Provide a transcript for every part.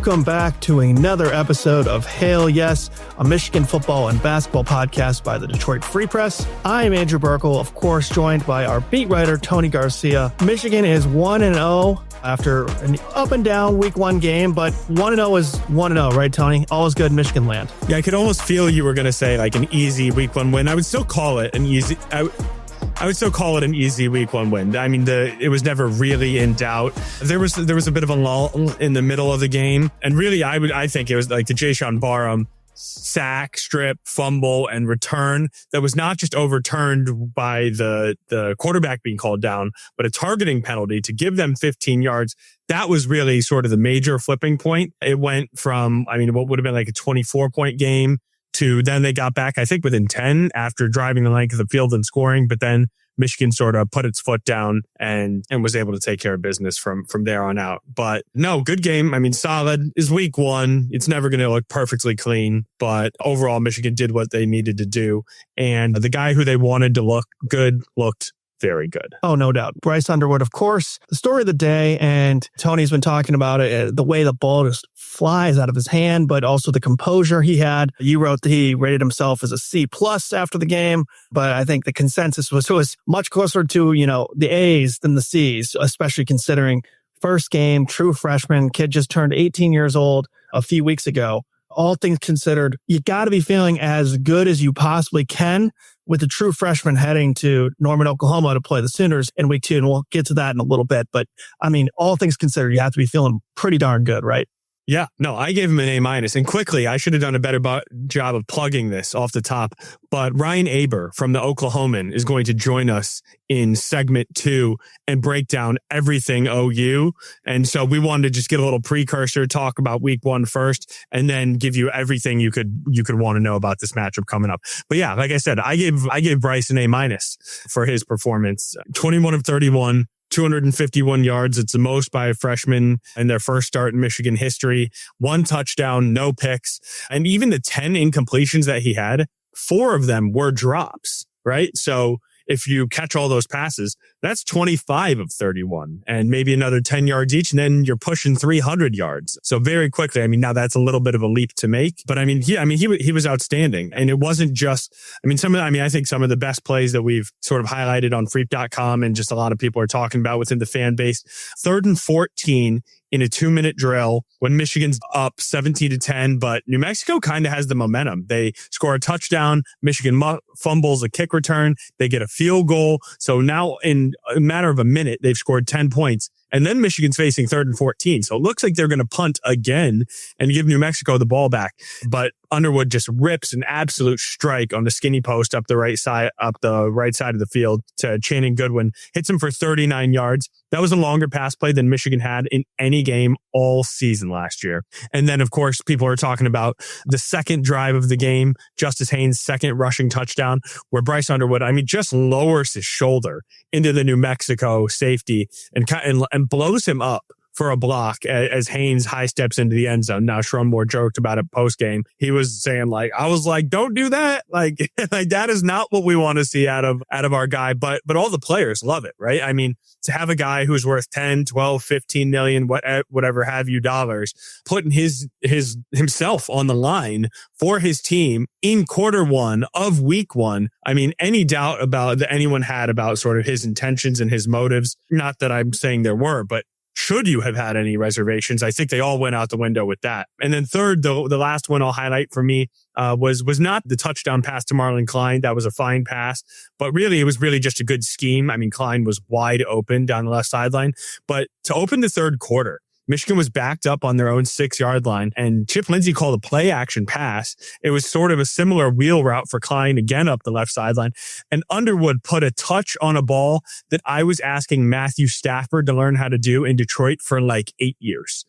Welcome back to another episode of Hail Yes, a Michigan football and basketball podcast by the Detroit Free Press. I am Andrew Burkle, of course, joined by our beat writer, Tony Garcia. Michigan is 1-0 after an up and down week one game, but 1-0 is 1-0, right, Tony? All is good in Michigan land. Yeah, I could almost feel you were going to say like an easy week one win. I would still call it an easy... I would still call it an easy week one win. I mean, it was never really in doubt. There was a bit of a lull in the middle of the game. And really, I think it was like the Jayshon Barham sack, strip, fumble, and return that was not just overturned by the quarterback being called down, but a targeting penalty to give them 15 yards. That was really sort of the major flipping point. It went from, what would have been like a 24-point game to then they got back, I think, within 10 after driving the length of the field and scoring. But then Michigan sort of put its foot down and was able to take care of business from there on out. But no, good game. Solid is week one. It's never going to look perfectly clean, but overall Michigan did what they needed to do. And the guy who they wanted to look good looked very good. Oh, no doubt. Bryce Underwood, of course, the story of the day, and Tony's been talking about it, the way the ball just flies out of his hand, but also the composure he had. You wrote that he rated himself as a C+ after the game, but I think the consensus was much closer to, the A's than the C's, especially considering first game, true freshman, kid just turned 18 years old a few weeks ago. All things considered, you got to be feeling as good as you possibly can with the true freshman heading to Norman, Oklahoma to play the Sooners in week 2. And we'll get to that in a little bit. But all things considered, you have to be feeling pretty darn good, right? Yeah, no, I gave him an A-. And quickly, I should have done a better job of plugging this off the top. But Ryan Aber from the Oklahoman is going to join us in segment 2 and break down everything OU. And so we wanted to just get a little precursor, talk about week one first, and then give you everything you could want to know about this matchup coming up. But yeah, like I said, I gave Bryce an A- for his performance. 21 of 31. 251 yards. It's the most by a freshman in their first start in Michigan history. 1 touchdown, no picks. And even the 10 incompletions that he had, 4 of them were drops, right? So if you catch all those passes, that's 25 of 31 and maybe another 10 yards each. And then you're pushing 300 yards. So very quickly, now that's a little bit of a leap to make, but he was outstanding. And it wasn't just, I think some of the best plays that we've sort of highlighted on freep.com and just a lot of people are talking about within the fan base. 3rd and 14 in a 2-minute drill when Michigan's up 17-10, but New Mexico kind of has the momentum. They score a touchdown. Michigan fumbles a kick return. They get a field goal. So now in a matter of a minute, they've scored 10 points. And then Michigan's facing 3rd and 14. So it looks like they're going to punt again and give New Mexico the ball back. But Underwood just rips an absolute strike on the skinny post up the right side of the field to Channing Goodwin. Hits him for 39 yards. That was a longer pass play than Michigan had in any game all season last year. And then, of course, people are talking about the second drive of the game, Justice Haynes' second rushing touchdown, where Bryce Underwood, just lowers his shoulder into the New Mexico safety and blows him up for a block as Haynes high steps into the end zone. Now, Sharon Moore joked about it post game. He was saying I was like, don't do that. Like that is not what we want to see out of our guy. But all the players love it, right? To have a guy who's worth 10, 12, 15 million, whatever have you dollars, putting himself on the line for his team in quarter one of week one. Any doubt that anyone had about sort of his intentions and his motives, not that I'm saying there were, but should you have had any reservations, I think they all went out the window with that. And then third, the last one I'll highlight for me was not the touchdown pass to Marlon Klein. That was a fine pass, but really it was really just a good scheme. Klein was wide open down the left sideline, but to open the third quarter, Michigan was backed up on their own 6-yard line, and Chip Lindsey called a play action pass. It was sort of a similar wheel route for Klein again up the left sideline. And Underwood put a touch on a ball that I was asking Matthew Stafford to learn how to do in Detroit for like 8 years.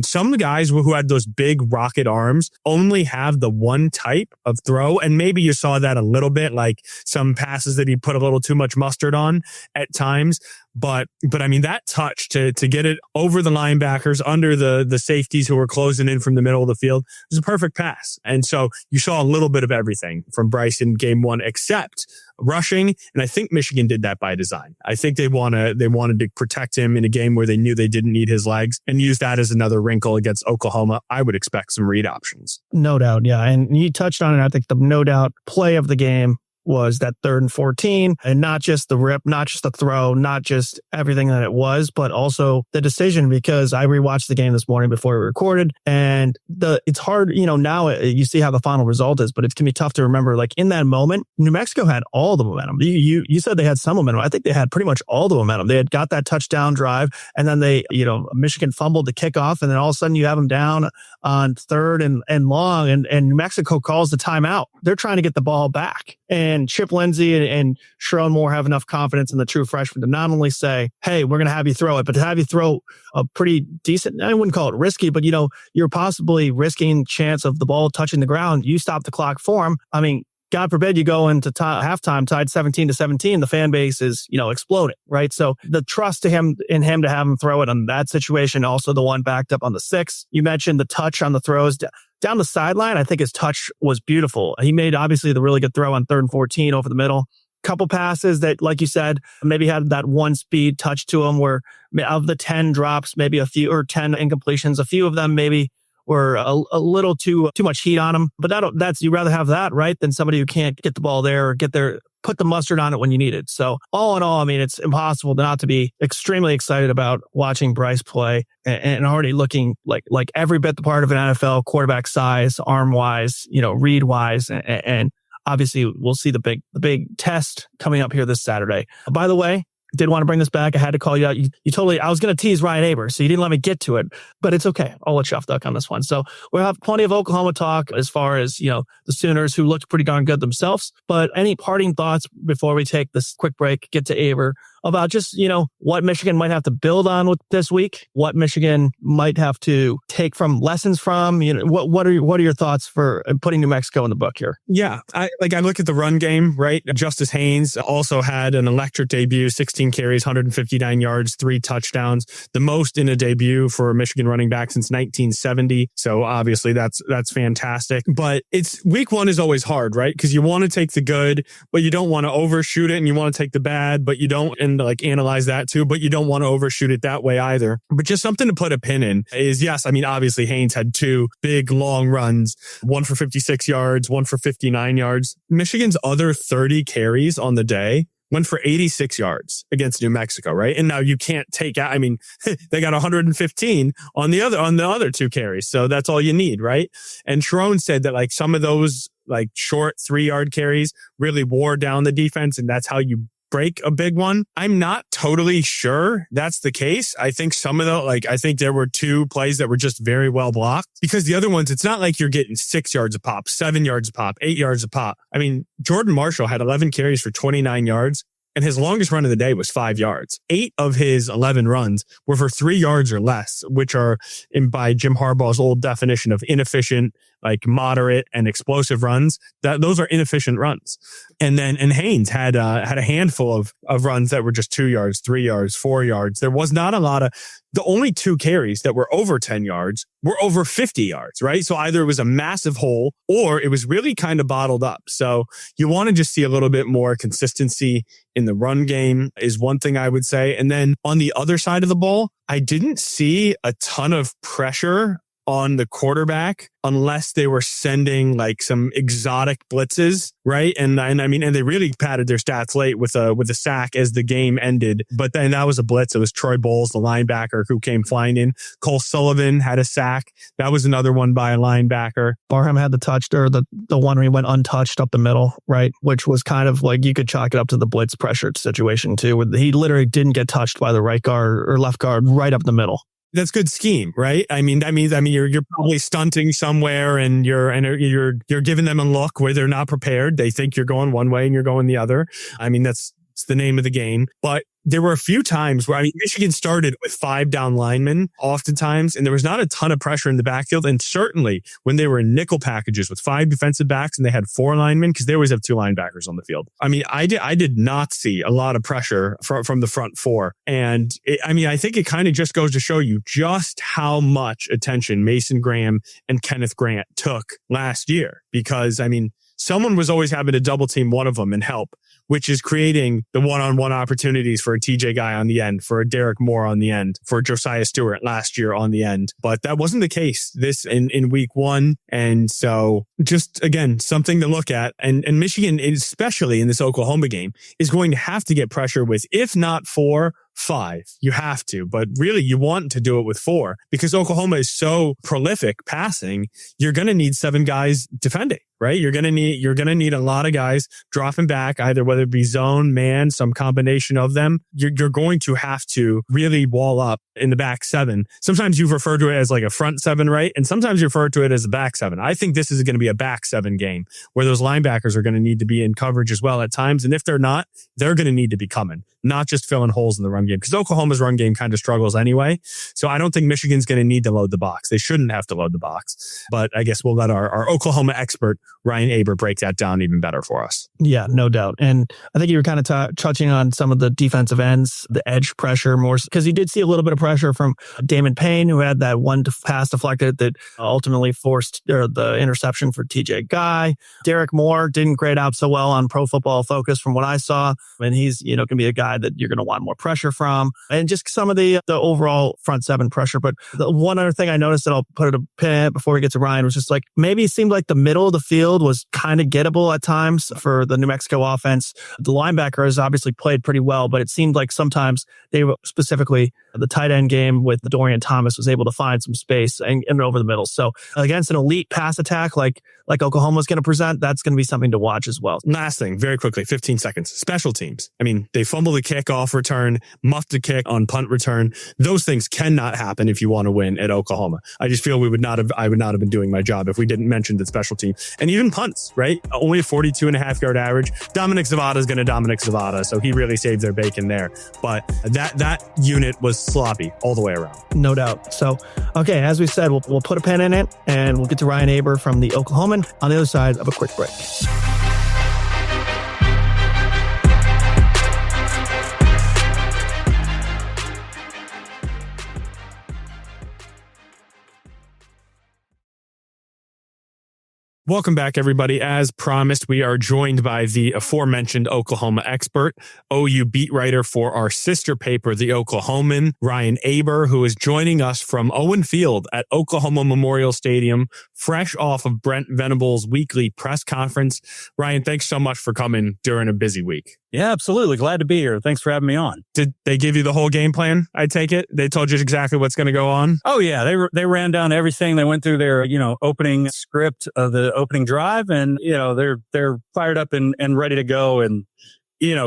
Some guys who had those big rocket arms only have the one type of throw. And maybe you saw that a little bit, like some passes that he put a little too much mustard on at times. But I mean, that touch to get it over the linebackers, under the safeties who were closing in from the middle of the field was a perfect pass. And so you saw a little bit of everything from Bryce in game one, except rushing. And I think Michigan did that by design. I think they wanted to protect him in a game where they knew they didn't need his legs, and use that as another wrinkle against Oklahoma. I would expect some read options. No doubt. Yeah. And you touched on it. I think the no doubt play of the game was that 3rd and 14, and not just the rip, not just the throw, not just everything that it was, but also the decision, because I rewatched the game this morning before we recorded, and it's hard, now you see how the final result is, but it can be tough to remember. Like in that moment, New Mexico had all the momentum. You said they had some momentum. I think they had pretty much all the momentum. They had got that touchdown drive, and then Michigan fumbled the kickoff, and then all of a sudden you have them down on 3rd and long, and New Mexico calls the timeout. They're trying to get the ball back. And Chip Lindsey and Sharon Moore have enough confidence in the true freshman to not only say, hey, we're going to have you throw it, but to have you throw a pretty decent, I wouldn't call it risky, but you're possibly risking chance of the ball touching the ground. You stop the clock for him. I mean, God forbid you go into halftime tied 17-17, the fan base is, exploding, right? So the trust in him to have him throw it on that situation, also the one backed up on the 6. You mentioned the touch on the throws down the sideline. I think his touch was beautiful. He made obviously the really good throw on 3rd and 14 over the middle. Couple passes that, like you said, maybe had that one speed touch to them, where of the 10 drops, maybe a few, or 10 incompletions, a few of them maybe were a little too much heat on him. But that's you'd rather have that, right, than somebody who can't get the ball there or put the mustard on it when you need it. So all in all, I mean, it's impossible not to be extremely excited about watching Bryce play and already looking like every bit the part of an NFL quarterback size, arm wise, read wise, and obviously we'll see the big test coming up here this Saturday. By the way, did want to bring this back. I had to call you out. You totally, I was going to tease Ryan Aber, so you didn't let me get to it, but it's okay. I'll let you off duck on this one. So we'll have plenty of Oklahoma talk as far as, the Sooners, who looked pretty darn good themselves. But any parting thoughts before we take this quick break, get to Aber, about just, what Michigan might have to build on with this week, what Michigan might have to take lessons from, what are your thoughts for putting New Mexico in the book here? Yeah. I look at the run game, right? Justice Haynes also had an electric debut, 16 carries, 159 yards, 3 touchdowns, the most in a debut for a Michigan running back since 1970. So obviously that's fantastic, but week 1 is always hard, right? Because you want to take the good, but you don't want to overshoot it, and you want to take the bad, but you don't, and analyze that too, but you don't want to overshoot it that way either. But just something to put a pin in is, yes, I mean, obviously Haynes had 2 big long runs, one for 56 yards, one for 59 yards. Michigan's other 30 carries on the day went for 86 yards against New Mexico, right? And now you can't take out, I mean, they got 115 on the other 2 carries. So that's all you need, right? And Sharon said that some of those short 3-yard carries really wore down the defense, and that's how you break a big one. I'm not totally sure that's the case. I think some of I think there were 2 plays that were just very well blocked, because the other ones, it's not like you're getting 6 yards a pop, 7 yards a pop, 8 yards a pop. I mean, Jordan Marshall had 11 carries for 29 yards, and his longest run of the day was 5 yards. 8 of his 11 runs were for 3 yards or less, which are, by Jim Harbaugh's old definition of inefficient, moderate and explosive runs, those are inefficient runs. And Haynes had a handful of runs that were just 2 yards, 3 yards, 4 yards. There was not a lot of, the only 2 carries that were over 10 yards were over 50 yards, right? So either it was a massive hole or it was really kind of bottled up. So you want to just see a little bit more consistency in the run game is one thing I would say. And then on the other side of the ball, I didn't see a ton of pressure on the quarterback unless they were sending some exotic blitzes, right? And they really padded their stats late with a sack as the game ended. But then that was a blitz. It was Troy Bowles, the linebacker, who came flying in. Cole Sullivan had a sack. That was another one by a linebacker. Barham had the touch, or the one where he went untouched up the middle, right? Which was kind of you could chalk it up to the blitz pressure situation too. He literally didn't get touched by the right guard or left guard right up the middle. That's good scheme, right? I mean, you're probably stunting somewhere, and you're giving them a look where they're not prepared. They think you're going one way and you're going the other. I mean, that's It's the name of the game. But there were a few times where, Michigan started with 5 down linemen oftentimes, and there was not a ton of pressure in the backfield. And certainly when they were in nickel packages with 5 defensive backs and they had 4 linemen, because they always have 2 linebackers on the field. I did not see a lot of pressure from the front 4. And I think it kind of just goes to show you just how much attention Mason Graham and Kenneth Grant took last year. Because, someone was always having to double team one of them and help, which is creating the one-on-one opportunities for a TJ Guy on the end, for a Derek Moore on the end, for Josiah Stewart last year on the end. But that wasn't the case this in week 1. And so just, again, something to look at. And Michigan, especially in this Oklahoma game, is going to have to get pressure with, if not 4, 5. You have to, but really you want to do it with 4 because Oklahoma is so prolific passing. You're going to need 7 guys defending, right? You're going to need a lot of guys dropping back, either whether it be zone, man, some combination of them. You're going to have to really wall up in the back 7. Sometimes you refer to it as like a front 7, right? And sometimes you refer to it as a back 7. I think this is going to be a back 7 game where those linebackers are going to need to be in coverage as well at times. And if they're not, they're going to need to be coming, not just filling holes in the run game, because Oklahoma's run game kind of struggles anyway. So I don't think Michigan's going to need to load the box. They shouldn't have to load the box. But I guess we'll let our Oklahoma expert, Ryan Aber, break that down even better for us. Yeah, no doubt. And I think you were kind of touching on some of the defensive ends, the edge pressure more, because you did see a little bit of pressure from Damon Payne, who had that one pass deflected that ultimately forced the interception for TJ Guy. Derek Moore didn't grade out so well on Pro Football Focus from what I saw. And he's, going to be a guy that you're going to want more pressure from. And just some of the overall front 7 pressure. But the one other thing I noticed that I'll put a pin before we get to Ryan was just like, maybe it seemed like the middle of the field was kind of gettable at times for the New Mexico offense. The linebackers obviously played pretty well, but it seemed like sometimes they were, specifically the tight end game with Dorian Thomas, was able to find some space and over the middle. So against an elite pass attack like Oklahoma's going to present, that's going to be something to watch as well. Last thing, very quickly, 15 seconds. Special teams. They fumble the kickoff return, muff the kick on punt return. Those things cannot happen if you want to win at Oklahoma. I just feel I would not have been doing my job if we didn't mention the special team. And even punts, right? Only a 42.5-yard average. Dominic Zavada is going to Dominic Zavada, so he really saved their bacon there. But that unit was sloppy all the way around. No doubt. So, okay, as we said, we'll put a pin in it, and we'll get to Ryan Aber from the Oklahoman on the other side of a quick break. Welcome back, everybody. As promised, we are joined by the aforementioned Oklahoma expert, OU beat writer for our sister paper, The Oklahoman, Ryan Aber, who is joining us from Owen Field at Oklahoma Memorial Stadium, fresh off of Brent Venables' weekly press conference. Ryan, thanks so much for coming during a busy week. Yeah, absolutely. Glad to be here. Thanks for having me on. Did they give you the whole game plan? I take it they told you exactly what's going to go on. Oh yeah, they ran down everything. They went through their opening script of the opening drive, and they're fired up and ready to go. And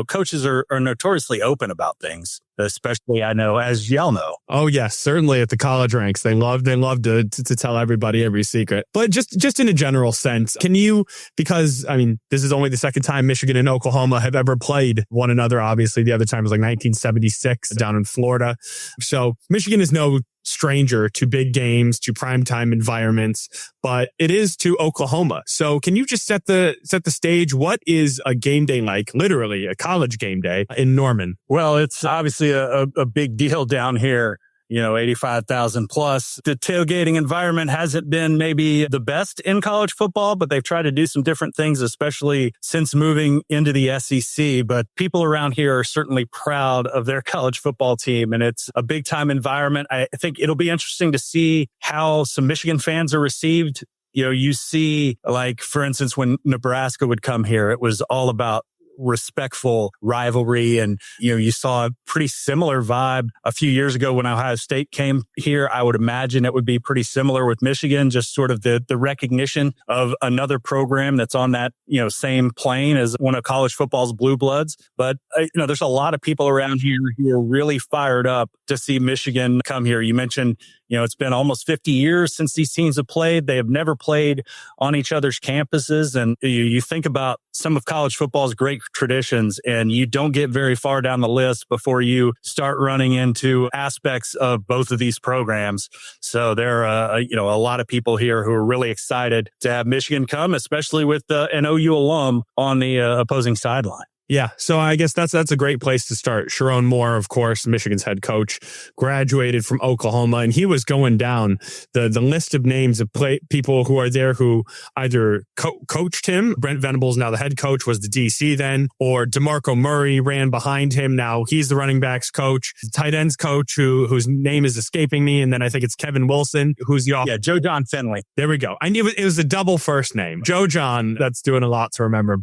coaches are notoriously open about things, especially, I know, as y'all know. Oh, yes, certainly at the college ranks. They love to tell everybody every secret. But just in a general sense, can you, because, this is only the second time Michigan and Oklahoma have ever played one another. Obviously, the other time was like 1976 down in Florida. So Michigan is no stranger to big games, to primetime environments, but it is to Oklahoma. So can you just set the stage? What is a game day like, literally a college game day in Norman? Well, it's obviously a big deal down here. 85,000 plus. The tailgating environment hasn't been maybe the best in college football, but they've tried to do some different things, especially since moving into the SEC. But people around here are certainly proud of their college football team, and it's a big time environment. I think it'll be interesting to see how some Michigan fans are received. You see, like, for instance, when Nebraska would come here, it was all about respectful rivalry. And, you saw a pretty similar vibe a few years ago when Ohio State came here. I would imagine it would be pretty similar with Michigan, just sort of the recognition of another program that's on that, same plane as one of college football's blue bloods. But, there's a lot of people around here who are really fired up to see Michigan come here. You mentioned, it's been almost 50 years since these teams have played. They have never played on each other's campuses. And you think about some of college football's great traditions, and you don't get very far down the list before you start running into aspects of both of these programs. So there are, a lot of people here who are really excited to have Michigan come, especially with an OU alum on the opposing sideline. Yeah, so I guess that's a great place to start. Sharon Moore, of course, Michigan's head coach, graduated from Oklahoma, and he was going down the list of names of people who are there who either coached him. Brent Venables, now the head coach, was the DC then, or DeMarco Murray ran behind him. Now he's the running backs coach, the tight ends coach, whose name is escaping me, and then I think it's Kevin Wilson, who's the Joe John Finley. There we go. I knew it was a double first name, Joe John. That's doing a lot to remember,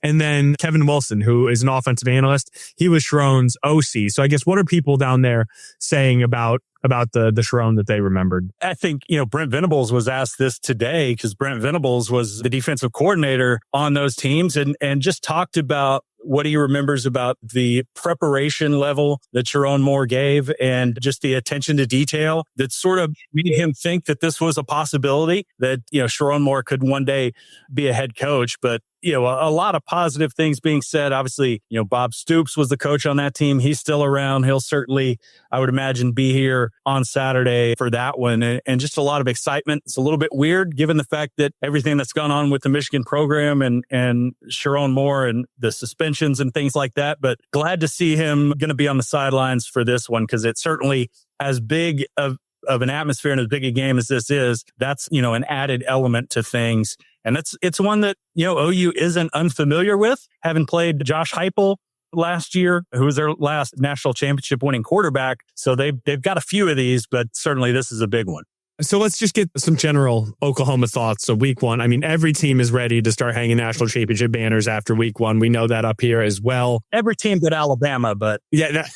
and then Kevin Wilson, who is an offensive analyst. He was Sharon's OC. So I guess what are people down there saying about the Sharon that they remembered? I think, Brent Venables was asked this today because Brent Venables was the defensive coordinator on those teams and just talked about what he remembers about the preparation level that Sharon Moore gave and just the attention to detail that sort of made him think that this was a possibility that, Sharon Moore could one day be a head coach. But, a lot of positive things being said. Obviously, Bob Stoops was the coach on that team. He's still around. He'll certainly, I would imagine, be here on Saturday for that one. And just a lot of excitement. It's a little bit weird given the fact that everything that's gone on with the Michigan program and Sharon Moore and the suspensions and things like that. But glad to see him going to be on the sidelines for this one because it's certainly as big of an atmosphere and as big a game as this is. That's, an added element to things. And it's one that, OU isn't unfamiliar with, having played Josh Heupel last year, who was their last national championship winning quarterback. So they've got a few of these, but certainly this is a big one. So let's just get some general Oklahoma thoughts. So week one, I mean, every team is ready to start hanging national championship banners after week one. We know that up here as well. Every team but Alabama, but yeah,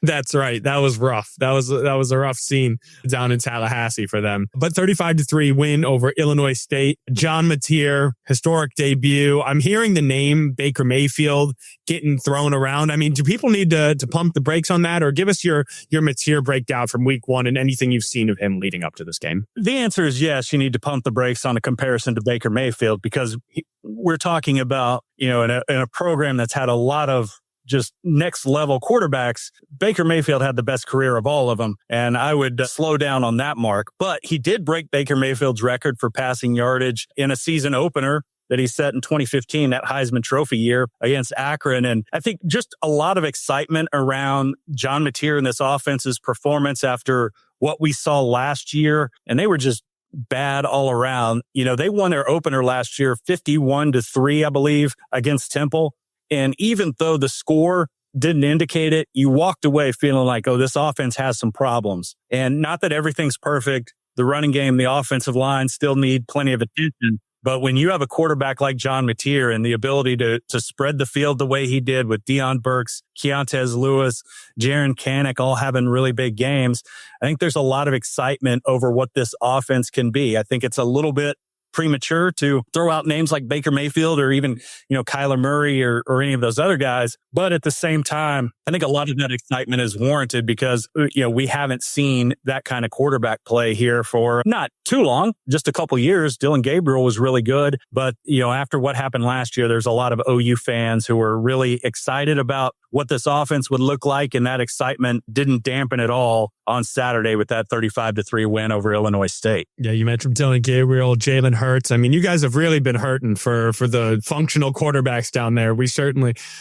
that's right. That was rough. That was a rough scene down in Tallahassee for them. But 35-3 win over Illinois State. John Mateer, historic debut. I'm hearing the name Baker Mayfield getting thrown around. I mean, do people need to pump the brakes on that, or give us your Mateer breakdown from week one and anything you've seen of him leading up to this game? The answer is yes. You need to pump the brakes on a comparison to Baker Mayfield because we're talking about, in a program that's had a lot of just next level quarterbacks. Baker Mayfield had the best career of all of them. And I would slow down on that mark, but he did break Baker Mayfield's record for passing yardage in a season opener that he set in 2015, that Heisman Trophy year against Akron. And I think just a lot of excitement around John Mateer and this offense's performance after what we saw last year. And they were just bad all around. They won their opener last year, 51-3, I believe, against Temple. And even though the score didn't indicate it, you walked away feeling like, oh, this offense has some problems. And not that everything's perfect. The running game, the offensive line still need plenty of attention. But when you have a quarterback like John Mateer and the ability to spread the field the way he did with Deion Burks, Keontez Lewis, Jaron Kanek all having really big games, I think there's a lot of excitement over what this offense can be. I think it's a little bit premature to throw out names like Baker Mayfield or even, Kyler Murray or any of those other guys. But at the same time, I think a lot of that excitement is warranted because, we haven't seen that kind of quarterback play here for not too long, just a couple years. Dylan Gabriel was really good. But, after what happened last year, there's a lot of OU fans who were really excited about what this offense would look like. And that excitement didn't dampen at all on Saturday with that 35-3 win over Illinois State. Yeah, you mentioned Dylan Gabriel, Jalen Hurts. I mean, you guys have really been hurting for the functional quarterbacks down there.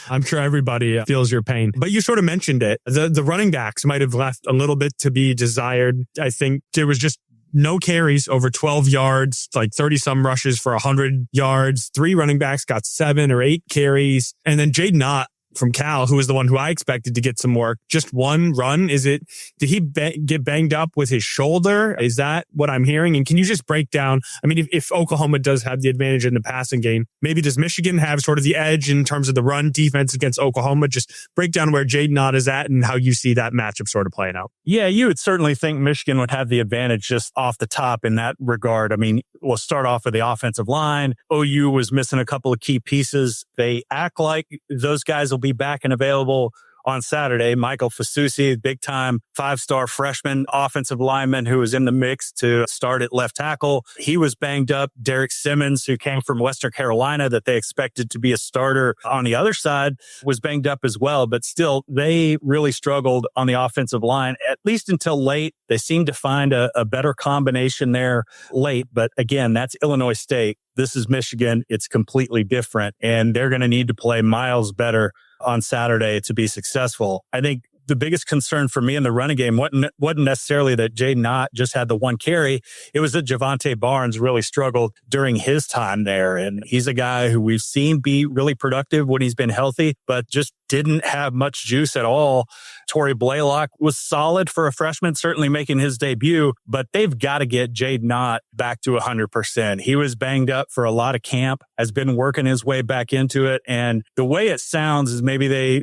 I'm sure everybody feels your pain. But you sort of mentioned it. The running backs might have left a little bit to be desired. I think there was just no carries over 12 yards, like 30 some rushes for 100 yards. 3 running backs got 7 or 8 carries. And then Jaden Ott from Cal, who was the one who I expected to get some work, just one run. Did he get banged up with his shoulder? Is that what I'm hearing? And can you just break down, I mean, if Oklahoma does have the advantage in the passing game, maybe does Michigan have sort of the edge in terms of the run defense against Oklahoma? Just break down where Jaden Ott is at and how you see that matchup sort of playing out. Yeah, you would certainly think Michigan would have the advantage just off the top in that regard. I mean, we'll start off with the offensive line. OU was missing a couple of key pieces. They act like those guys will be back and available on Saturday. Michael Fasusi, big-time 5-star freshman offensive lineman who was in the mix to start at left tackle. He was banged up. Derek Simmons, who came from Western Carolina that they expected to be a starter on the other side, was banged up as well. But still, they really struggled on the offensive line, at least until late. They seemed to find a better combination there late. But again, that's Illinois State. This is Michigan. It's completely different. And they're going to need to play miles better on Saturday to be successful. I think the biggest concern for me in the running game wasn't necessarily that Jaden Ott just had the one carry. It was that Javante Barnes really struggled during his time there. And he's a guy who we've seen be really productive when he's been healthy, but just didn't have much juice at all. Torrey Blaylock was solid for a freshman, certainly making his debut, but they've got to get Jaden Ott back to 100%. He was banged up for a lot of camp, has been working his way back into it. And the way it sounds is maybe they,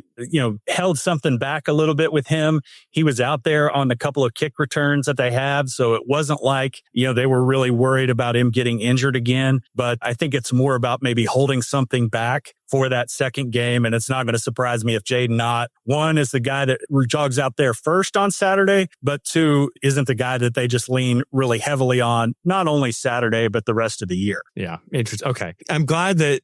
held something back a little bit with him. He was out there on the couple of kick returns that they have. So it wasn't like, they were really worried about him getting injured again. But I think it's more about maybe holding something back for that second game. And it's not going to surprise me if Jaden Ott, one, is the guy that jogs out there first on Saturday, but two, isn't the guy that they just lean really heavily on, not only Saturday, but the rest of the year. Yeah. Interesting. Okay. I'm glad that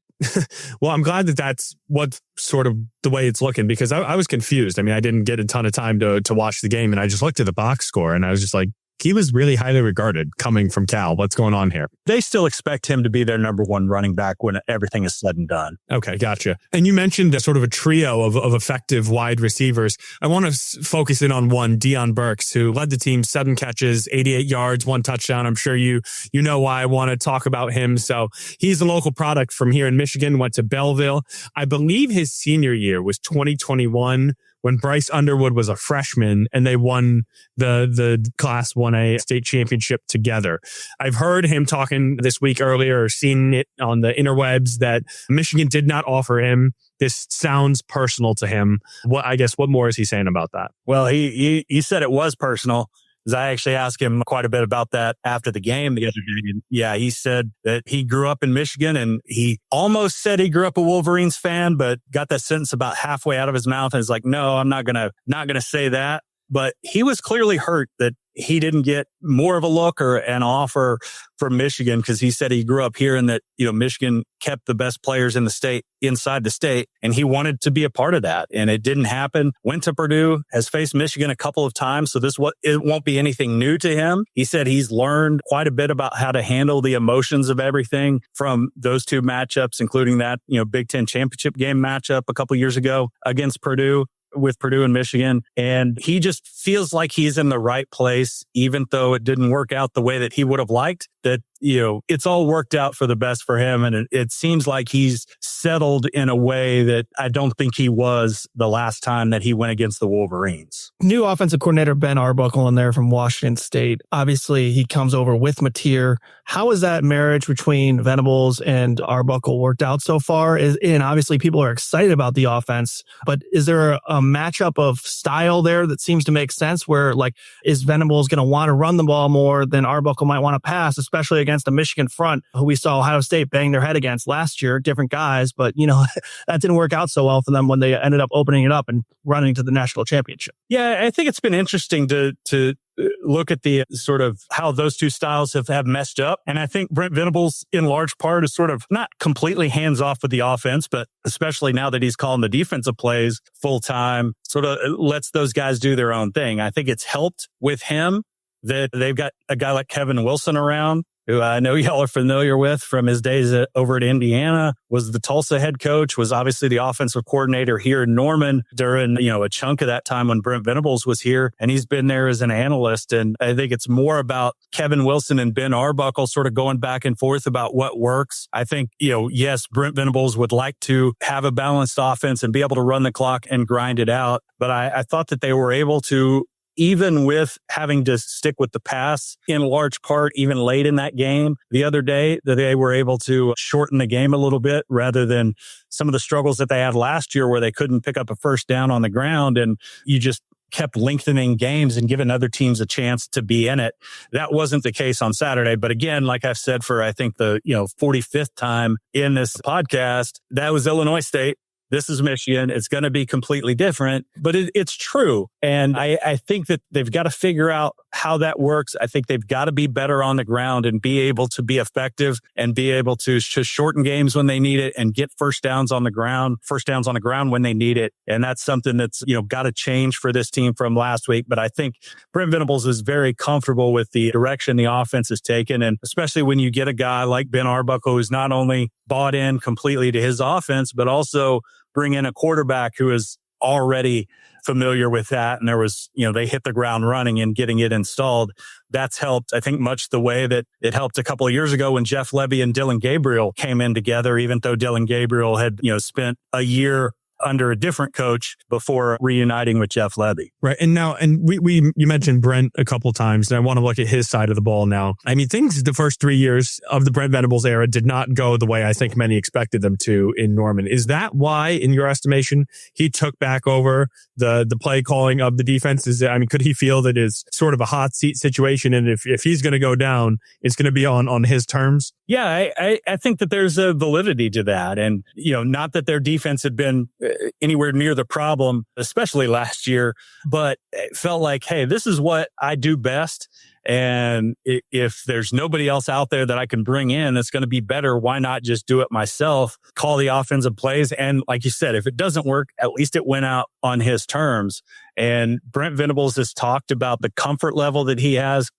that's what sort of the way it's looking, because I was confused. I mean, I didn't get a ton of time to watch the game, and I just looked at the box score and I was just like, he was really highly regarded coming from Cal. What's going on here? They still expect him to be their number one running back when everything is said and done. Okay, gotcha. And you mentioned sort of a trio of effective wide receivers. I want to focus in on one, Deion Burks, who led the team 7 catches, 88 yards, 1 touchdown. I'm sure you know why I want to talk about him. So he's a local product from here in Michigan, went to Belleville. I believe his senior year was 2021. When Bryce Underwood was a freshman and they won the Class 1A state championship together. I've heard him talking this week earlier, or seen it on the interwebs, that Michigan did not offer him. This sounds personal to him. What more is he saying about that? Well, he said it was personal. I actually asked him quite a bit about that after the game the other day. And yeah, he said that he grew up in Michigan, and he almost said he grew up a Wolverines fan, but got that sentence about halfway out of his mouth and is like, no, I'm not gonna say that. But he was clearly hurt that he didn't get more of a look or an offer from Michigan, because he said he grew up here and that, Michigan kept the best players in the state inside the state, and he wanted to be a part of that. And it didn't happen. Went to Purdue, has faced Michigan a couple of times. So it won't be anything new to him. He said he's learned quite a bit about how to handle the emotions of everything from those two matchups, including that, Big Ten championship game matchup a couple years ago against Purdue. With Purdue and Michigan. And he just feels like he's in the right place, even though it didn't work out the way that he would have liked, that, it's all worked out for the best for him. And it seems like he's settled in a way that I don't think he was the last time that he went against the Wolverines. New offensive coordinator Ben Arbuckle in there from Washington State. Obviously, he comes over with Mateer. How has that marriage between Venables and Arbuckle worked out so far? And obviously, people are excited about the offense, but is there a matchup of style there that seems to make sense, where is Venables going to want to run the ball more than Arbuckle might want to pass, especially against the Michigan front, who we saw Ohio State bang their head against last year, different guys, but that didn't work out so well for them when they ended up opening it up and running to the national championship. Yeah, I think it's been interesting to look at the sort of how those two styles have messed up. And I think Brent Venables, in large part, is sort of not completely hands off with the offense, but especially now that he's calling the defensive plays full time, sort of lets those guys do their own thing. I think it's helped with him that they've got a guy like Kevin Wilson around, who I know y'all are familiar with from his days over at Indiana, was the Tulsa head coach, was obviously the offensive coordinator here in Norman during, a chunk of that time when Brent Venables was here. And he's been there as an analyst. And I think it's more about Kevin Wilson and Ben Arbuckle sort of going back and forth about what works. I think, yes, Brent Venables would like to have a balanced offense and be able to run the clock and grind it out. But I thought that they were able to, even with having to stick with the pass in large part, even late in that game the other day, that they were able to shorten the game a little bit rather than some of the struggles that they had last year where they couldn't pick up a first down on the ground and you just kept lengthening games and giving other teams a chance to be in it. That wasn't the case on Saturday. But again, like I've said for, I think the 45th time in this podcast, that was Illinois State. This is Michigan. It's going to be completely different, but it's true. And I think that they've got to figure out how that works. I think they've got to be better on the ground and be able to be effective and be able to shorten games when they need it and get first downs on the ground when they need it. And that's something that's, got to change for this team from last week. But I think Brent Venables is very comfortable with the direction the offense has taken. And especially when you get a guy like Ben Arbuckle, who's not only bought in completely to his offense, but also bring in a quarterback who is already familiar with that. And there was, they hit the ground running and getting it installed. That's helped, I think, much the way that it helped a couple of years ago when Jeff Levy and Dylan Gabriel came in together, even though Dylan Gabriel had, spent a year under a different coach before reuniting with Jeff Levy. Right. And now, you mentioned Brent a couple times, and I want to look at his side of the ball now. I mean, things the first 3 years of the Brent Venables era did not go the way I think many expected them to in Norman. Is that why, in your estimation, he took back over the play calling of the defense? Could he feel that is sort of a hot seat situation? And if he's going to go down, it's going to be on his terms? Yeah, I think that there's a validity to that. And, not that their defense had been anywhere near the problem, especially last year, but it felt like, hey, this is what I do best. And if there's nobody else out there that I can bring in that's going to be better, why not just do it myself, call the offensive plays? And like you said, if it doesn't work, at least it went out on his terms. And Brent Venables has talked about the comfort level that he has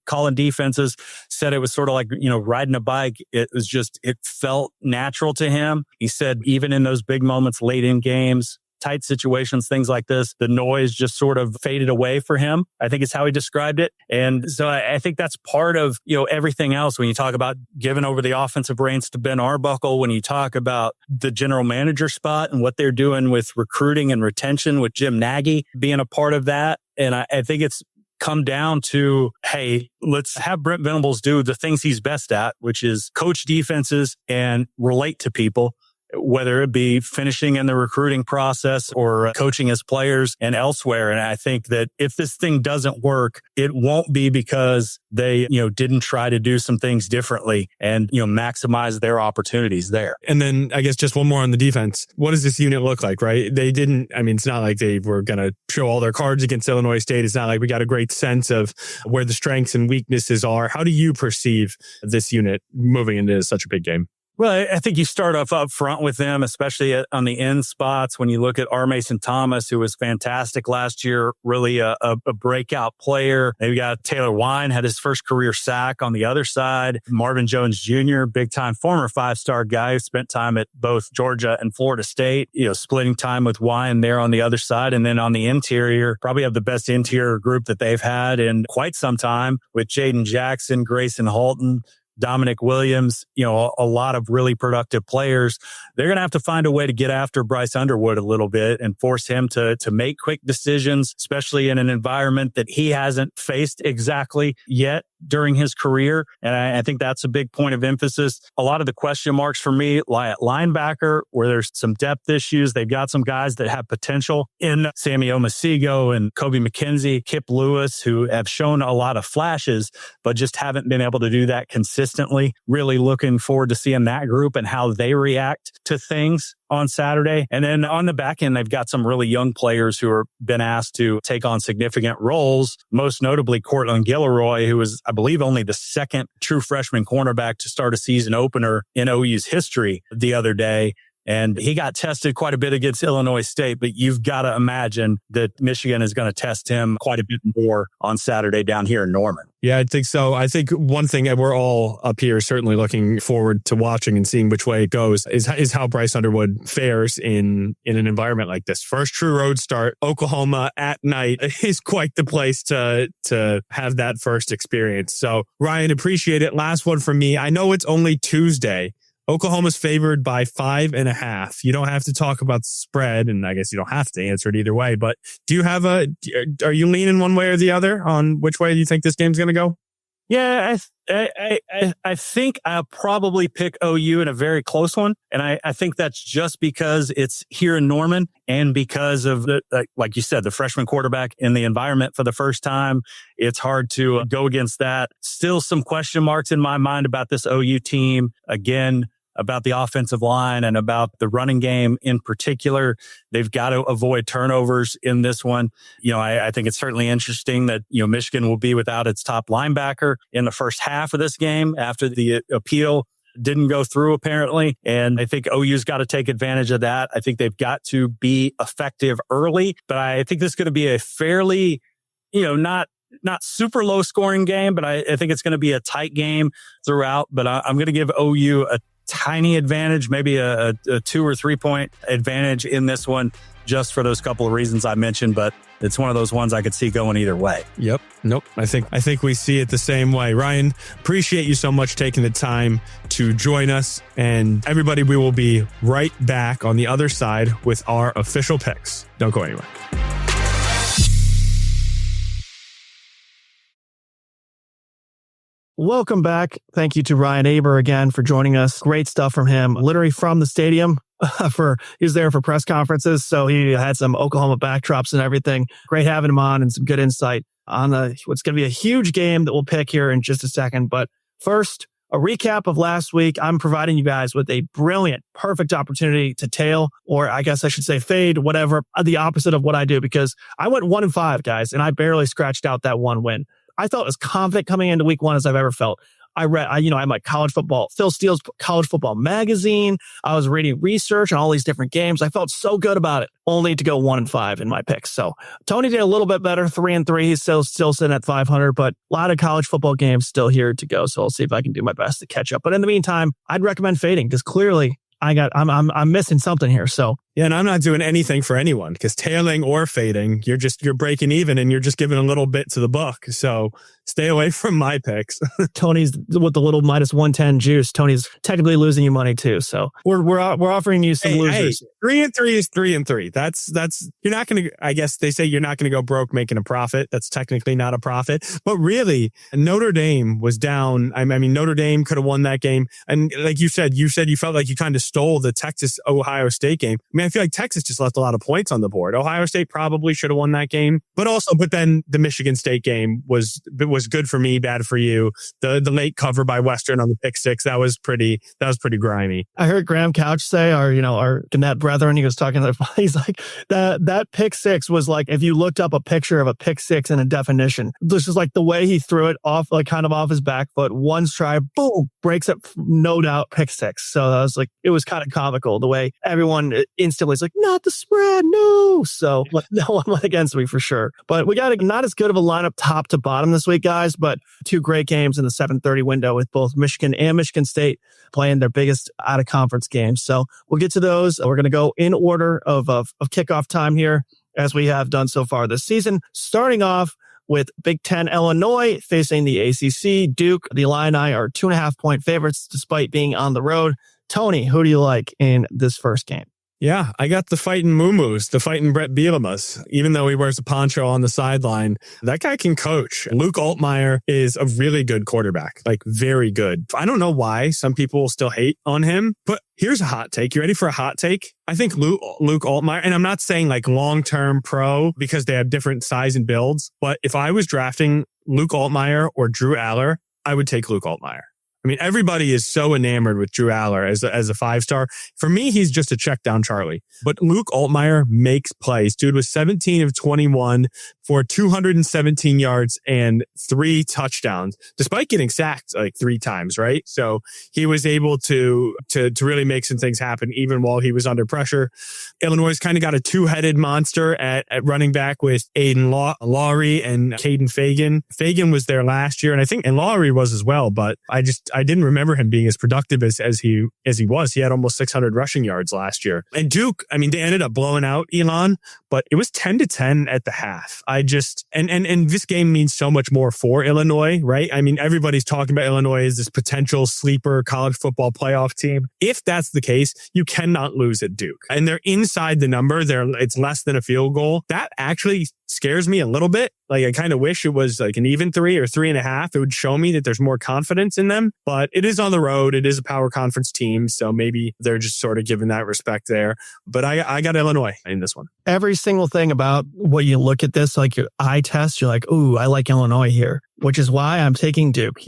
calling defenses, said it was sort of like, riding a bike. It felt natural to him. He said even in those big moments late in games, tight situations, things like this, the noise just sort of faded away for him, I think is how he described it. And so I think that's part of, everything else. When you talk about giving over the offensive reins to Ben Arbuckle, when you talk about the general manager spot and what they're doing with recruiting and retention with Jim Nagy being a part of that. And I think it's come down to, hey, let's have Brent Venables do the things he's best at, which is coach defenses and relate to people, whether it be finishing in the recruiting process or coaching his players and elsewhere. And I think that if this thing doesn't work, it won't be because they, didn't try to do some things differently and, maximize their opportunities there. And then I guess just one more on the defense. What does this unit look like, right? It's not like they were going to show all their cards against Illinois State. It's not like we got a great sense of where the strengths and weaknesses are. How do you perceive this unit moving into such a big game? Well, I think you start off up front with them, especially on the end spots. When you look at R. Mason Thomas, who was fantastic last year, really a breakout player. They've got Taylor Wine, had his first career sack on the other side. Marvin Jones Jr., big time former 5-star guy who spent time at both Georgia and Florida State, splitting time with Wine there on the other side. And then on the interior, probably have the best interior group that they've had in quite some time with Jaden Jackson, Grayson Halton, Dominic Williams, a lot of really productive players. They're going to have to find a way to get after Bryce Underwood a little bit and force him to make quick decisions, especially in an environment that he hasn't faced exactly yet during his career. And I think that's a big point of emphasis. A lot of the question marks for me lie at linebacker, where there's some depth issues. They've got some guys that have potential in Sammy Omasigo and Kobe McKenzie, Kip Lewis, who have shown a lot of flashes, but just haven't been able to do that consistently. Really looking forward to seeing that group and how they react to things on Saturday. And then on the back end, they've got some really young players who have been asked to take on significant roles, most notably Cortland Gilroy, who was, I believe, only the second true freshman cornerback to start a season opener in OU's history the other day. And he got tested quite a bit against Illinois State, but you've got to imagine that Michigan is going to test him quite a bit more on Saturday down here in Norman. Yeah, I think so. I think one thing that we're all up here certainly looking forward to watching and seeing which way it goes is how Bryce Underwood fares in an environment like this. First true road start, Oklahoma at night is quite the place to have that first experience. So Ryan, appreciate it. Last one from me. I know it's only Tuesday. Oklahoma's favored by 5.5. You don't have to talk about the spread, and I guess you don't have to answer it either way, but are you leaning one way or the other on which way you think this game's going to go? Yeah, I think I'll probably pick OU in a very close one. And I think that's just because it's here in Norman and because of like you said, the freshman quarterback in the environment for the first time. It's hard to go against that. Still some question marks in my mind about this OU team. Again, about the offensive line and about the running game in particular. They've got to avoid turnovers in this one. I think it's certainly interesting that, Michigan will be without its top linebacker in the first half of this game after the appeal didn't go through, apparently. And I think OU's got to take advantage of that. I think they've got to be effective early, but I think this is going to be a fairly, not super low scoring game, but I think it's going to be a tight game throughout. But I'm going to give OU a tiny advantage, maybe a 2 or 3 point advantage in this one, just for those couple of reasons I mentioned. But it's one of those ones I could see going either way. Yep. Nope. I think we see it the same way. Ryan, appreciate you so much taking the time to join us. And everybody, we will be right back on the other side with our official picks. Don't go anywhere. Welcome back. Thank you to Ryan Aber again for joining us. Great stuff from him, literally from the stadium. He was there for press conferences, so he had some Oklahoma backdrops and everything. Great having him on and some good insight on what's going to be a huge game that we'll pick here in just a second. But first, a recap of last week. I'm providing you guys with a brilliant, perfect opportunity to tail, or I guess I should say fade, whatever, the opposite of what I do, because I went 1-5, guys, and I barely scratched out that one win. I felt as confident coming into week one as I've ever felt. I'm like college football, Phil Steele's College Football Magazine. I was reading research on all these different games. I felt so good about it, only to go 1-5 in my picks. So Tony did a little bit better, 3-3. He's still sitting at 500, but a lot of college football games still here to go. So I'll see if I can do my best to catch up. But in the meantime, I'd recommend fading because clearly I'm missing something here. So yeah, and I'm not doing anything for anyone because tailing or fading, you're breaking even and you're just giving a little bit to the book. So stay away from my picks. Tony's with the little -110 juice. Tony's technically losing you money too. So we're offering you some losers. 3-3 is 3-3. That's you're not going to. I guess they say you're not going to go broke making a profit. That's technically not a profit. But really, Notre Dame was down. I mean, Notre Dame could have won that game. And like you said you felt like you kind of stole the Texas Ohio State game. I mean, I feel like Texas just left a lot of points on the board. Ohio State probably should have won that game, but then the Michigan State game was good for me, bad for you. The late cover by Western on the pick six, that was pretty grimy. I heard Graham Couch say, our Gannett brethren, he was talking to he's like, that pick six was like, if you looked up a picture of a pick six in a definition, this is like the way he threw it off, like kind of off his back foot, one stride, boom, breaks it, no doubt, pick six. So I was like, it was kind of comical the way everyone instantly is like, not the spread, no. So no one went against me for sure. But we got not as good of a lineup top to bottom this week, guys, but two great games in the 7:30 window with both Michigan and Michigan State playing their biggest out of conference games. So we'll get to those. We're going to go in order of kickoff time here, as we have done so far this season, starting off with Big Ten Illinois facing the ACC Duke. The Illini are 2.5 point favorites despite being on the road. Tony, who do you like in this first game? Yeah, I got the fighting Moo-Moos, the fighting Brett Bielema's. Even though he wears a poncho on the sideline, that guy can coach. Luke Altmaier is a really good quarterback, like very good. I don't know why some people still hate on him, but here's a hot take. You ready for a hot take? I think Luke Altmaier, and I'm not saying like long-term pro because they have different size and builds, but if I was drafting Luke Altmaier or Drew Aller, I would take Luke Altmaier. I mean, everybody is so enamored with Drew Aller as a 5-star. For me, he's just a check down Charlie. But Luke Altmaier makes plays. Dude was 17 of 21 for 217 yards and 3 touchdowns, despite getting sacked like 3 times, right? So he was able to really make some things happen even while he was under pressure. Illinois kind of got a two-headed monster at running back with Aiden Lowry and Caden Fagan. Fagan was there last year, and Lowry was as well, but I didn't remember him being as productive as he was. He had almost 600 rushing yards last year. And Duke, I mean, they ended up blowing out Elon, but it was 10-10 at the half. And this game means so much more for Illinois, right? I mean, everybody's talking about Illinois as this potential sleeper college football playoff team. If that's the case, you cannot lose at Duke. And they're inside the number. It's less than a field goal. That actually scares me a little bit. Like, I kind of wish it was like an even 3 or 3.5. It would show me that there's more confidence in them, but it is on the road. It is a power conference team. So maybe they're just sort of giving that respect there. But I got Illinois in this one. Every single thing about what you look at this, like your eye test, you're like, ooh, I like Illinois here. which is why I'm taking Duke.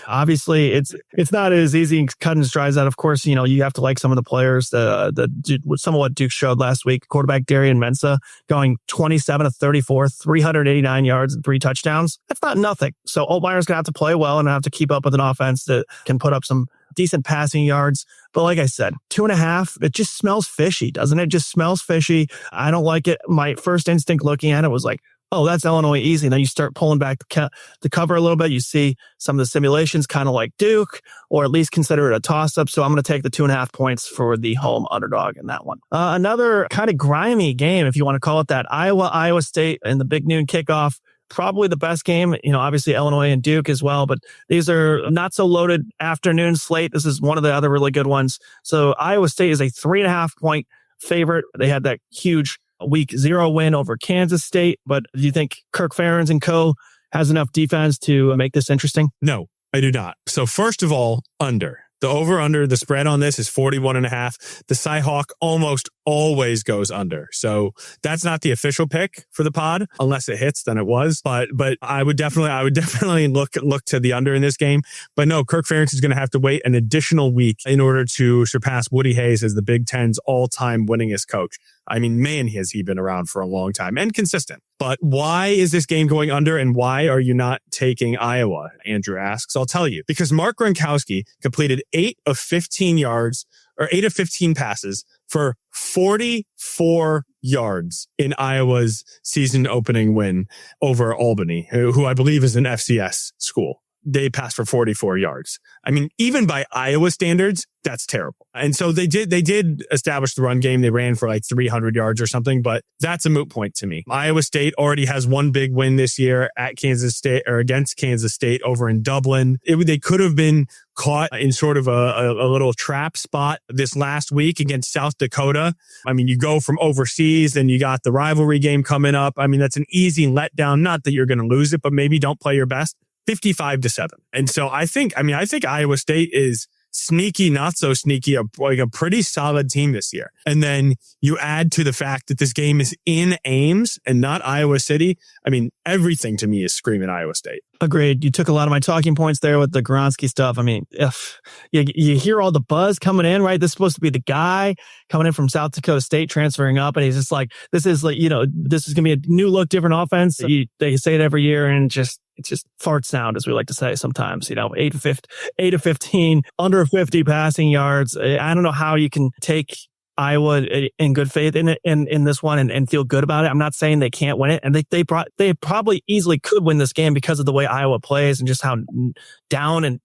Obviously it's not as easy cut and dry as that. Of course, you have to like some of the players, some of what Duke showed last week. Quarterback Darian Mensah going 27 of 34, 389 yards and 3 touchdowns. That's not nothing. So Altmaier's going to have to play well and have to keep up with an offense that can put up some decent passing yards. But like I said, 2.5, it just smells fishy, doesn't it? It just smells fishy. I don't like it. My first instinct looking at it was like, oh, that's Illinois easy. And then you start pulling back the cover a little bit. You see some of the simulations kind of like Duke, or at least consider it a toss-up. So I'm going to take the 2.5 points for the home underdog in that one. Another kind of grimy game, if you want to call it that, Iowa State in the big noon kickoff. Probably the best game, obviously Illinois and Duke as well, but these are not so loaded afternoon slate. This is one of the other really good ones. So Iowa State is a 3.5 point favorite. They had that huge week 0 win over Kansas State, but do you think Kirk Ferentz and co has enough defense to make this interesting? No, I do not. So first of all, under. The over-under, the spread on this is 41.5. The Cyhawk almost always goes under. So that's not the official pick for the pod, unless it hits, then it was. But I would definitely look to the under in this game. But no, Kirk Ferentz is going to have to wait an additional week in order to surpass Woody Hayes as the Big Ten's all-time winningest coach. I mean, man, has he been around for a long time and consistent. But why is this game going under, and why are you not taking Iowa? Andrew asks. I'll tell you. Because Mark Gronkowski completed 8 of 15 passes for 44 yards in Iowa's season opening win over Albany, who I believe is an FCS school. They passed for 44 yards. I mean, even by Iowa standards, that's terrible. And so they did establish the run game. They ran for like 300 yards or something, but that's a moot point to me. Iowa State already has one big win this year at Kansas State, or against Kansas State over in Dublin. They could have been caught in sort of a little trap spot this last week against South Dakota. I mean, you go from overseas, then you got the rivalry game coming up. I mean, that's an easy letdown. Not that you're going to lose it, but maybe don't play your best. 55-7. And so I think Iowa State is sneaky, not so sneaky, a pretty solid team this year. And then you add to the fact that this game is in Ames and not Iowa City. I mean, everything to me is screaming Iowa State. Agreed. You took a lot of my talking points there with the Gronsky stuff. I mean, if you hear all the buzz coming in, right? This is supposed to be the guy coming in from South Dakota State, transferring up. And he's just like, this is going to be a new look, different offense. They say it every year, and it's just fart sound, as we like to say sometimes, 8 of 15, under 50 passing yards. I don't know how you can take Iowa in good faith in this one and feel good about it. I'm not saying they can't win it, and they probably easily could win this game because of the way Iowa plays and just how down and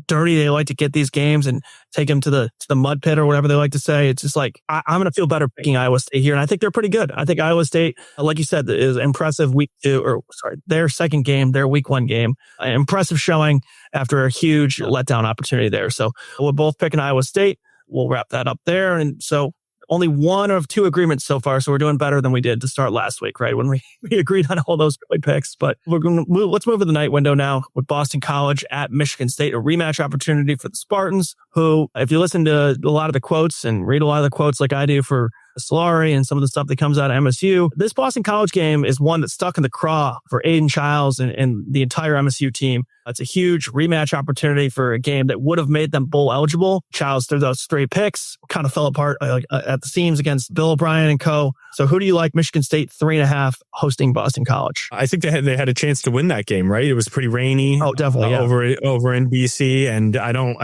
dirty they like to get these games and take them to the mud pit or whatever they like to say. It's just like, I'm going to feel better picking Iowa State here. And I think they're pretty good. I think Iowa State, like you said, is impressive their second game, their week 1 game, impressive showing after a huge letdown opportunity there. So we're both picking Iowa State. We'll wrap that up there. And so only 1 of 2 agreements so far. So we're doing better than we did to start last week, right? When we agreed on all those picks. But let's move to the night window now with Boston College at Michigan State, a rematch opportunity for the Spartans, who, if you listen to a lot of the quotes and read a lot of the quotes like I do for Solari and some of the stuff that comes out of MSU, this Boston College game is one that's stuck in the craw for Aiden Childs and the entire MSU team. It's a huge rematch opportunity for a game that would have made them bowl eligible. Childs threw those straight picks, kind of fell apart at the seams against Bill O'Brien and co. So who do you like? Michigan State 3.5 hosting Boston College. I think they had a chance to win that game, right? It was pretty rainy. Oh, definitely. Over in BC, and I don't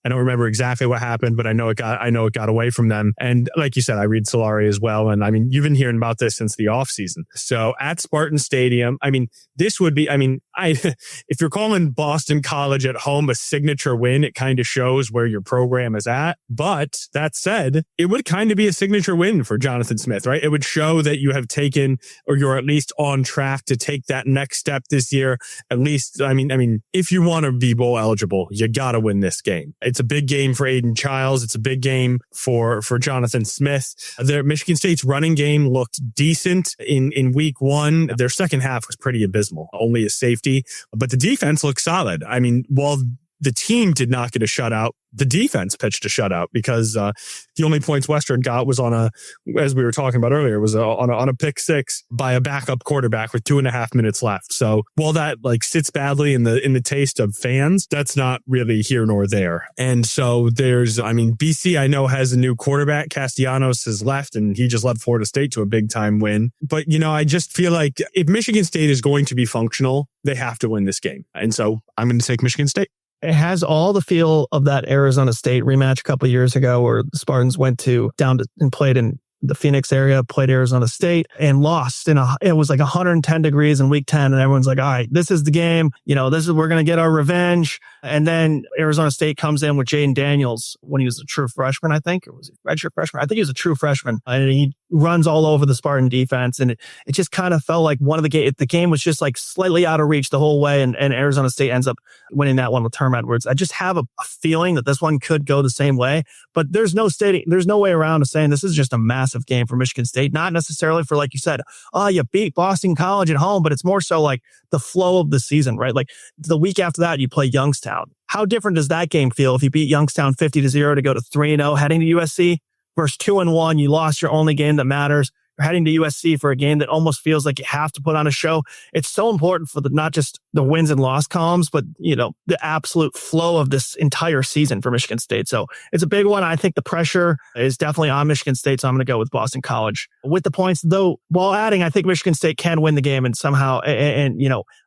remember exactly what happened, but I know it got away from them. And like you said, I read Solari as well. And I mean, you've been hearing about this since the offseason. So at Spartan Stadium, I mean, this would be, if you're calling Boston College at home a signature win, it kind of shows where your program is at. But that said, it would kind of be a signature win for Jonathan Smith, right? It would show that you have taken, or you're at least on track to take that next step this year. At least, I mean, if you want to be bowl eligible, you got to win this game. It's a big game for Aiden Childs. It's a big game for Jonathan Smith. Michigan State's running game looked decent in week 1. Their second half was pretty abysmal, only a safety, but the defense looked solid. I mean, while the team did not get a shutout. The defense pitched a shutout because the only points Western got was as we were talking about earlier, was on a pick six by a backup quarterback with 2.5 minutes left. So while that like sits badly in the taste of fans, that's not really here nor there. And so BC I know has a new quarterback. Castellanos has left, and he just led Florida State to a big time win. But I just feel like if Michigan State is going to be functional, they have to win this game. And so I'm going to take Michigan State. It has all the feel of that Arizona State rematch a couple of years ago where the Spartans went and played in the Phoenix area, played Arizona State and lost it was like 110 degrees in week 10. And everyone's like, all right, this is the game. We're going to get our revenge. And then Arizona State comes in with Jaden Daniels when he was a true freshman, I think. Or was he a redshirt freshman? I think he was a true freshman. And he runs all over the Spartan defense. And it just kind of felt like the game was just like slightly out of reach the whole way. And Arizona State ends up winning that one with Term Edwards. I just have a feeling that this one could go the same way, but there's no way around to saying this is just a massive game for Michigan State. Not necessarily for, like you said, you beat Boston College at home, but it's more so like the flow of the season, right? Like the week after that, you play Youngstown. How different does that game feel if you beat Youngstown 50-0 to go to 3-0 heading to USC versus 2-1? You lost your only game that matters. You're heading to USC for a game that almost feels like you have to put on a show. It's so important for not just the wins and loss columns, but the absolute flow of this entire season for Michigan State. So it's a big one. I think the pressure is definitely on Michigan State. So I'm going to go with Boston College with the points, though, while adding, I think Michigan State can win the game and somehow, and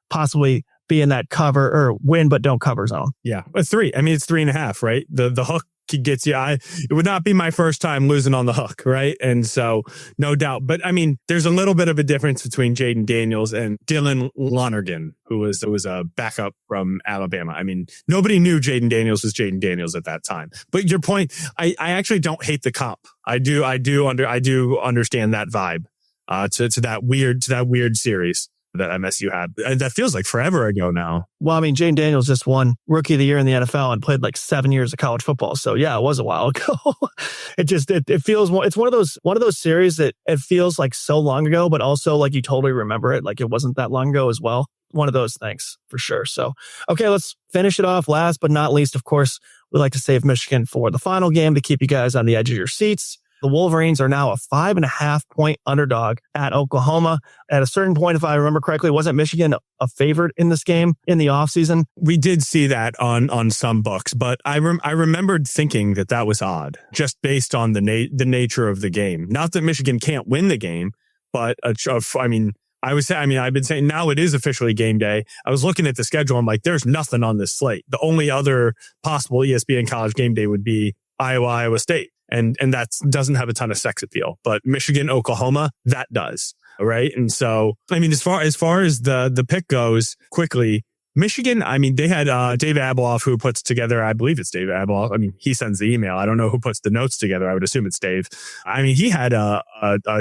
possibly be in that cover or win, but don't cover zone. Yeah. It's 3. I mean, it's 3.5, right? The hook gets you. It would not be my first time losing on the hook, right? And so no doubt. But I mean, there's a little bit of a difference between Jaden Daniels and Dylan Lonergan, who was a backup from Alabama. I mean, nobody knew Jaden Daniels was Jaden Daniels at that time. But your point, I actually don't hate the comp. I do understand that vibe to that weird series that MSU had. That feels like forever ago now. Well, I mean, Jaden Daniels just won Rookie of the Year in the NFL and played like 7 years of college football. So yeah, it was a while ago. It feels more, it's one of those series that it feels like so long ago, but also like you totally remember it. Like it wasn't that long ago as well. One of those things for sure. So, okay, let's finish it off. Last but not least, of course, we like to save Michigan for the final game to keep you guys on the edge of your seats. The Wolverines are now a 5.5 point underdog at Oklahoma. At a certain point, if I remember correctly, wasn't Michigan a favorite in this game in the offseason? We did see that on some books, but I remembered thinking that was odd, just based on the nature of the game. Not that Michigan can't win the game, but I've been saying now it is officially game day. I was looking at the schedule. I'm like, there's nothing on this slate. The only other possible ESPN college game day would be Iowa State. And that doesn't have a ton of sex appeal, but Michigan, Oklahoma, that does. Right. And so, I mean, as far as the pick goes quickly, Michigan, I mean, they had Dave Abeloff, who puts together, I believe it's Dave Abeloff. I mean, he sends the email. I don't know who puts the notes together. I would assume it's Dave. I mean, he had a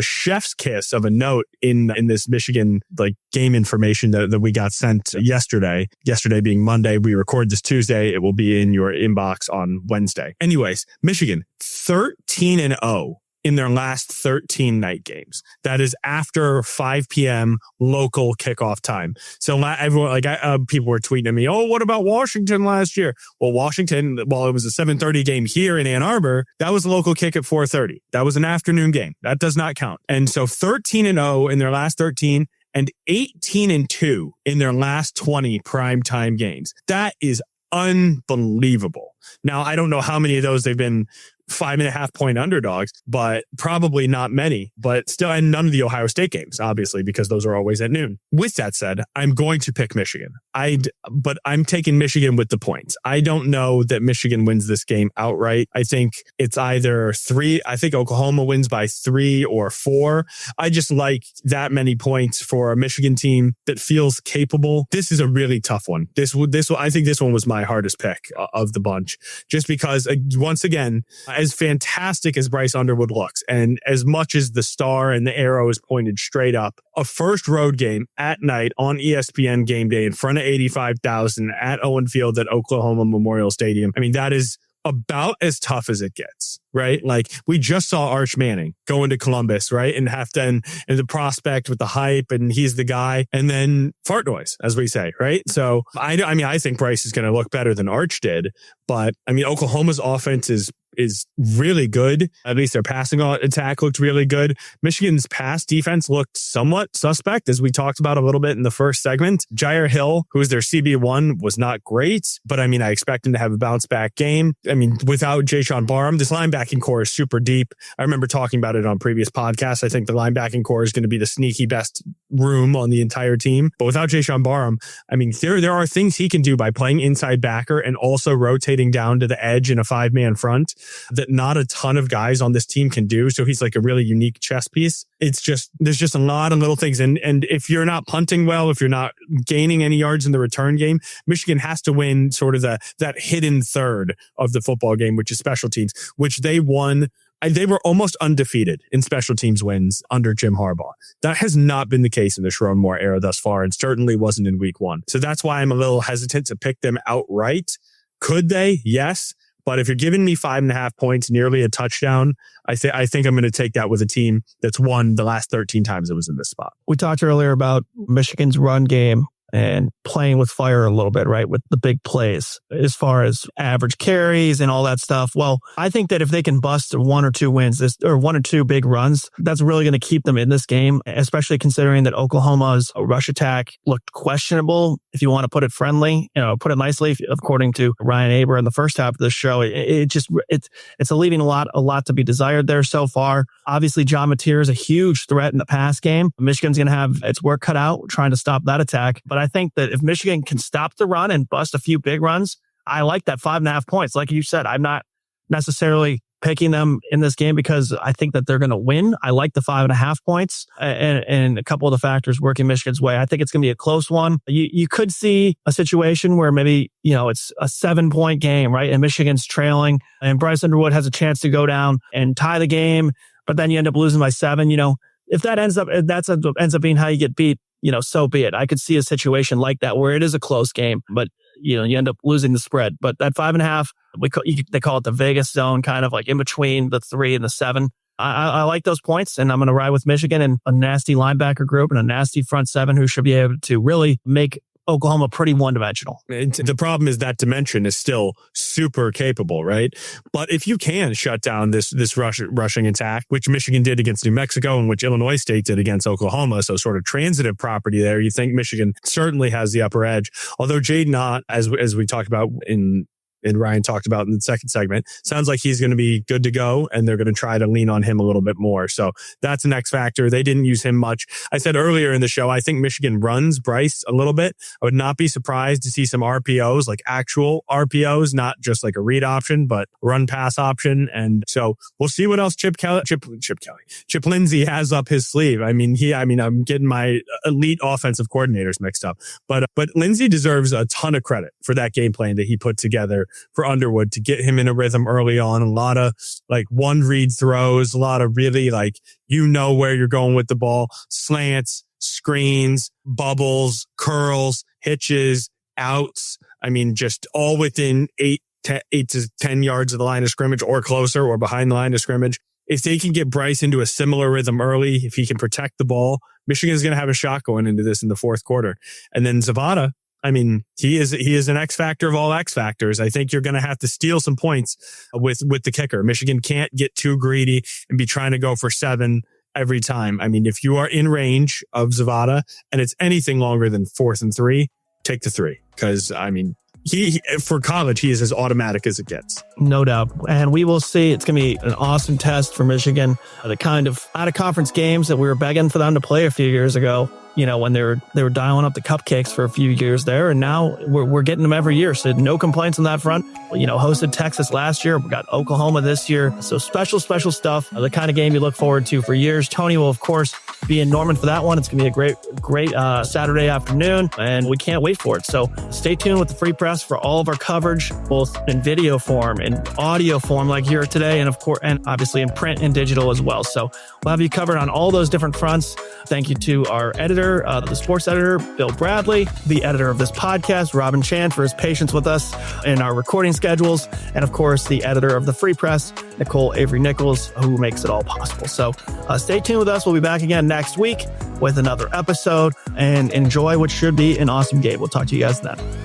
chef's kiss of a note in this Michigan like game information that we got sent yesterday. Yesterday being Monday, we record this Tuesday. It will be in your inbox on Wednesday. Anyways, Michigan 13-0. In their last 13 night games. That is after 5 p.m. local kickoff time. So everyone, people were tweeting at me, oh, what about Washington last year? Well, Washington, while it was a 7:30 game here in Ann Arbor, that was a local kick at 4:30. That was an afternoon game. That does not count. And so 13-0 in their last 13 and 18-2 in their last 20 primetime games. That is unbelievable. Now, I don't know how many of those they've been 5.5 point underdogs, but probably not many, but still, and none of the Ohio State games, obviously, because those are always at noon. With that said, I'm going to pick Michigan. But I'm taking Michigan with the points. I don't know that Michigan wins this game outright. I think it's either 3. I think Oklahoma wins by 3 or 4. I just like that many points for a Michigan team that feels capable. This is a really tough one. I think this one was my hardest pick of the bunch, just because once again, as fantastic as Bryce Underwood looks, and as much as the star and the arrow is pointed straight up, a first road game at night on ESPN game day in front of 85,000 at Owen Field at Oklahoma Memorial Stadium. I mean, that is about as tough as it gets, right? Like we just saw Arch Manning go into Columbus, right? And have to, and the prospect with the hype and he's the guy, and then fart noise, as we say, right? So I think Bryce is going to look better than Arch did, but I mean, Oklahoma's offense is really good. At least their passing attack looked really good. Michigan's pass defense looked somewhat suspect, as we talked about a little bit in the first segment. Jair Hill, who is their CB1, was not great, but I mean, I expect him to have a bounce back game. I mean, without Jayshon Barham, this linebacking core is super deep. I remember talking about it on previous podcasts. I think the linebacking core is going to be the sneaky best room on the entire team. But without Jayshon Barham, I mean, there are things he can do by playing inside backer and also rotating down to the edge in a 5-man front that not a ton of guys on this team can do. So he's like a really unique chess piece. It's just, there's just a lot of little things. And if you're not punting well, if you're not gaining any yards in the return game, Michigan has to win sort of that hidden third of the football game, which is special teams, which they won. They were almost undefeated in special teams wins under Jim Harbaugh. That has not been the case in the Sherrone Moore era thus far, and certainly wasn't in week 1. So that's why I'm a little hesitant to pick them outright. Could they? Yes. But if you're giving me 5.5 points, nearly a touchdown, I think I'm going to take that with a team that's won the last 13 times it was in this spot. We talked earlier about Michigan's run game and playing with fire a little bit, right? With the big plays as far as average carries and all that stuff. Well, I think that if they can bust 1 or 2 wins or 1 or 2 big runs, that's really going to keep them in this game, especially considering that Oklahoma's rush attack looked questionable. If you want to put it friendly, put it nicely, according to Ryan Aber in the first half of the show, it's leaving a lot to be desired there so far. Obviously, John Mateer is a huge threat in the pass game. Michigan's going to have its work cut out trying to stop that attack. But I think that if Michigan can stop the run and bust a few big runs, I like that 5.5 points. Like you said, I'm not necessarily picking them in this game because I think that they're going to win. I like the 5.5 points and a couple of the factors working Michigan's way. I think it's going to be a close one. You could see a situation where maybe, it's a 7-point game, right? And Michigan's trailing and Bryce Underwood has a chance to go down and tie the game, but then you end up losing by 7. If that ends up being how you get beat, so be it. I could see a situation like that where it is a close game, but you end up losing the spread. But that 5.5, they call it the Vegas zone, kind of like in between the 3 and the 7. I like those points, and I'm going to ride with Michigan and a nasty linebacker group and a nasty front 7 who should be able to really make Oklahoma pretty one-dimensional. The problem is that dimension is still super capable, right? But if you can shut down this rushing attack, which Michigan did against New Mexico and which Illinois State did against Oklahoma, so sort of transitive property there, you think Michigan certainly has the upper edge. Although Jaden Ott, as we talked about and Ryan talked about in the second segment, sounds like he's going to be good to go, and they're going to try to lean on him a little bit more. So that's an X factor. They didn't use him much. I said earlier in the show, I think Michigan runs Bryce a little bit. I would not be surprised to see some RPOs, like actual RPOs, not just like a read option, but run pass option. And so we'll see what else Chip Lindsey has up his sleeve. I'm getting my elite offensive coordinators mixed up, but Lindsey deserves a ton of credit for that game plan that he put together for Underwood to get him in a rhythm early on. A lot of like one read throws, a lot of really like, where you're going with the ball, slants, screens, bubbles, curls, hitches, outs. Just all within 8 to 10 yards of the line of scrimmage or closer or behind the line of scrimmage. If they can get Bryce into a similar rhythm early, if he can protect the ball, Michigan is going to have a shot going into this in the fourth quarter. And then Zavada, he is an X factor of all X factors. I think you're going to have to steal some points with the kicker. Michigan can't get too greedy and be trying to go for 7 every time. If you are in range of Zavada and it's anything longer than 4th and 3, take the 3. Because, he for college, he is as automatic as it gets. No doubt. And we will see. It's going to be an awesome test for Michigan. The kind of out-of-conference games that we were begging for them to play a few years ago, when they were dialing up the cupcakes for a few years there. And now we're getting them every year. So no complaints on that front. Hosted Texas last year. We got Oklahoma this year. So special stuff. The kind of game you look forward to for years. Tony will, of course, be in Norman for that one. It's going to be a great Saturday afternoon, and we can't wait for it. So stay tuned with the Free Press for all of our coverage, both in video form and audio form like here today, and of course, and obviously in print and digital as well. So we'll have you covered on all those different fronts. Thank you to our editor, the sports editor, Bill Bradley, the editor of this podcast, Robin Chan, for his patience with us in our recording schedules, and of course, the editor of the Free Press, Nicole Avery Nichols, who makes it all possible. So stay tuned with us. We'll be back again next week with another episode, and enjoy what should be an awesome game. We'll talk to you guys then.